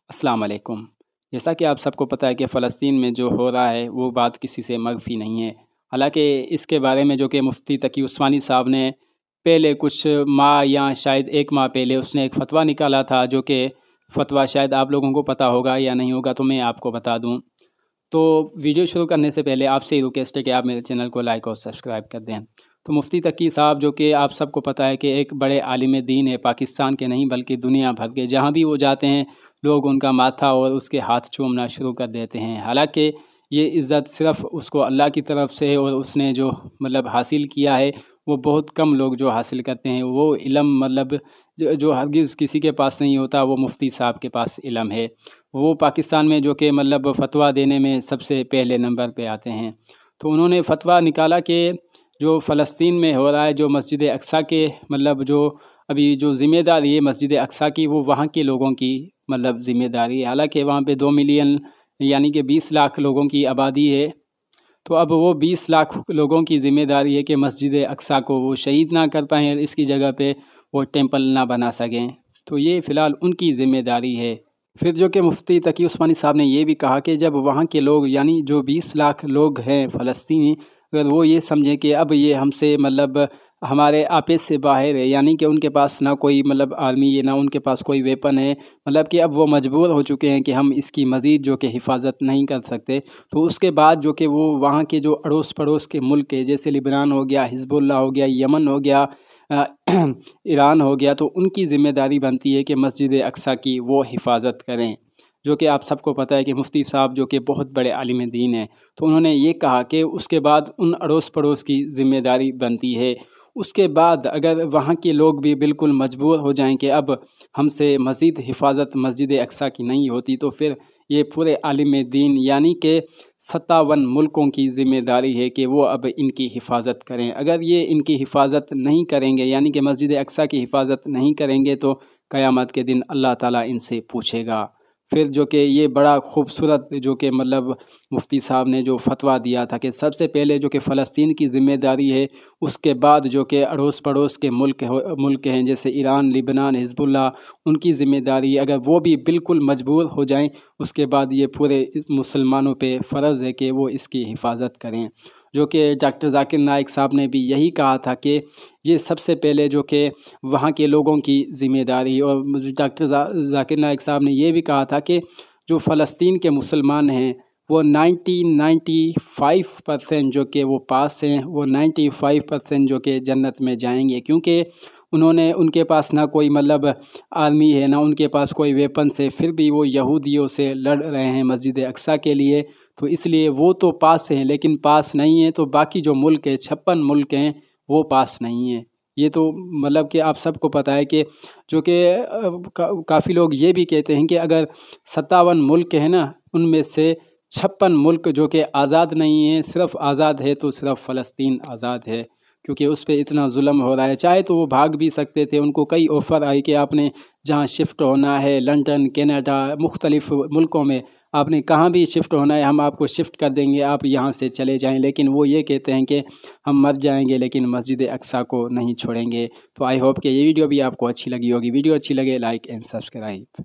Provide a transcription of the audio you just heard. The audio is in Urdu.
السلام علیکم۔ جیسا کہ آپ سب کو پتہ ہے کہ فلسطین میں جو ہو رہا ہے وہ بات کسی سے مخفی نہیں ہے۔ حالانکہ اس کے بارے میں جو کہ مفتی تقی عثمانی صاحب نے پہلے کچھ ماہ یا شاید ایک ماہ پہلے اس نے ایک فتویٰ نکالا تھا، جو کہ فتویٰ شاید آپ لوگوں کو پتہ ہوگا یا نہیں ہوگا، تو میں آپ کو بتا دوں۔ تو ویڈیو شروع کرنے سے پہلے آپ سے یہ ریکویسٹ ہے کہ آپ میرے چینل کو لائک اور سبسکرائب کر دیں۔ تو مفتی تقی صاحب جو کہ آپ سب کو پتہ ہے کہ ایک بڑے عالم دین ہے، پاکستان کے نہیں بلکہ دنیا بھر کے، جہاں بھی وہ جاتے ہیں لوگ ان کا ماتھا اور اس کے ہاتھ چومنا شروع کر دیتے ہیں۔ حالانکہ یہ عزت صرف اس کو اللہ کی طرف سے، اور اس نے جو حاصل کیا ہے وہ بہت کم لوگ جو حاصل کرتے ہیں۔ وہ علم جو ہرگز کسی کے پاس نہیں ہوتا، وہ مفتی صاحب کے پاس علم ہے۔ وہ پاکستان میں جو کہ فتویٰ دینے میں سب سے پہلے نمبر پہ آتے ہیں۔ تو انہوں نے فتویٰ نکالا کہ جو فلسطین میں ہو رہا ہے، جو مسجد اقصیٰ کے جو ابھی جو ذمہ داری ہے مسجد اقصیٰ کی، وہ وہاں کے لوگوں کی ذمہ داری ہے۔ حالانکہ وہاں پہ 2 ملین یعنی کہ 20 لاکھ لوگوں کی آبادی ہے۔ تو اب وہ 20 لاکھ لوگوں کی ذمہ داری ہے کہ مسجد اقصیٰ کو وہ شہید نہ کر پائیں، اس کی جگہ پہ وہ ٹیمپل نہ بنا سکیں۔ تو یہ فی الحال ان کی ذمہ داری ہے۔ پھر جو کہ مفتی تقی عثمانی صاحب نے یہ بھی کہا کہ جب وہاں کے لوگ یعنی جو 20 لاکھ لوگ ہیں فلسطینی، اگر وہ یہ سمجھیں کہ اب یہ ہم سے ہمارے آپے سے باہر ہے، یعنی کہ ان کے پاس نہ کوئی آرمی ہے، نہ ان کے پاس کوئی ویپن ہے، کہ اب وہ مجبور ہو چکے ہیں کہ ہم اس کی مزید جو کہ حفاظت نہیں کر سکتے، تو اس کے بعد جو کہ وہ وہاں کے جو اڑوس پڑوس کے ملک ہے، جیسے لبنان ہو گیا، حزب اللہ ہو گیا، یمن ہو گیا، ایران ہو گیا، تو ان کی ذمہ داری بنتی ہے کہ مسجد اقصیٰ کی وہ حفاظت کریں۔ جو کہ آپ سب کو پتہ ہے کہ مفتی صاحب جو کہ بہت بڑے عالم دین ہیں، تو انہوں نے یہ کہا کہ اس کے بعد ان اڑوس پڑوس کی ذمہ داری بنتی ہے۔ اس کے بعد اگر وہاں کے لوگ بھی بالکل مجبور ہو جائیں کہ اب ہم سے مزید حفاظت مسجد اقصیٰ کی نہیں ہوتی، تو پھر یہ پورے عالم دین یعنی کہ 57 ملکوں کی ذمہ داری ہے کہ وہ اب ان کی حفاظت کریں۔ اگر یہ ان کی حفاظت نہیں کریں گے، یعنی کہ مسجد اقصیٰ کی حفاظت نہیں کریں گے، تو قیامت کے دن اللہ تعالیٰ ان سے پوچھے گا۔ پھر جو کہ یہ بڑا خوبصورت جو کہ مفتی صاحب نے جو فتویٰ دیا تھا کہ سب سے پہلے جو کہ فلسطین کی ذمہ داری ہے، اس کے بعد جو کہ اڑوس پڑوس کے ملک ہیں جیسے ایران، لبنان، حزب اللہ، ان کی ذمہ داری اگر وہ بھی بالکل مجبور ہو جائیں، اس کے بعد یہ پورے مسلمانوں پہ فرض ہے کہ وہ اس کی حفاظت کریں۔ جو کہ ڈاکٹر ذاکر نائک صاحب نے بھی یہی کہا تھا کہ یہ سب سے پہلے جو کہ وہاں کے لوگوں کی ذمہ داری، اور ڈاکٹر ذاکر نائک صاحب نے یہ بھی کہا تھا کہ جو فلسطین کے مسلمان ہیں وہ 95% جو کہ وہ پاس ہیں، وہ 95% جو کہ جنت میں جائیں گے، کیونکہ ان کے پاس نہ کوئی آرمی ہے، نہ ان کے پاس کوئی ویپنس ہے، پھر بھی وہ یہودیوں سے لڑ رہے ہیں مسجد اقصیٰ کے لیے۔ تو اس لیے وہ تو پاس ہیں، لیکن پاس نہیں ہیں تو باقی جو ملک ہے 56 ملک ہیں وہ پاس نہیں ہیں۔ یہ تو کہ آپ سب کو پتہ ہے کہ جو کہ کافی لوگ یہ بھی کہتے ہیں کہ اگر 57 ملک ہیں نا، ان میں سے 56 ملک جو کہ آزاد نہیں ہیں، صرف آزاد ہے تو صرف فلسطین آزاد ہے، کیونکہ اس پہ اتنا ظلم ہو رہا ہے۔ چاہے تو وہ بھاگ بھی سکتے تھے، ان کو کئی آفر آئی کہ آپ نے جہاں شفٹ ہونا ہے، لندن، کینیڈا، مختلف ملکوں میں آپ نے کہاں بھی شفٹ ہونا ہے، ہم آپ کو شفٹ کر دیں گے، آپ یہاں سے چلے جائیں، لیکن وہ یہ کہتے ہیں کہ ہم مر جائیں گے لیکن مسجد اقصیٰ کو نہیں چھوڑیں گے۔ تو آئی ہوپ کہ یہ ویڈیو بھی آپ کو اچھی لگی ہوگی۔ ویڈیو اچھی لگے لائک اینڈ سبسکرائب۔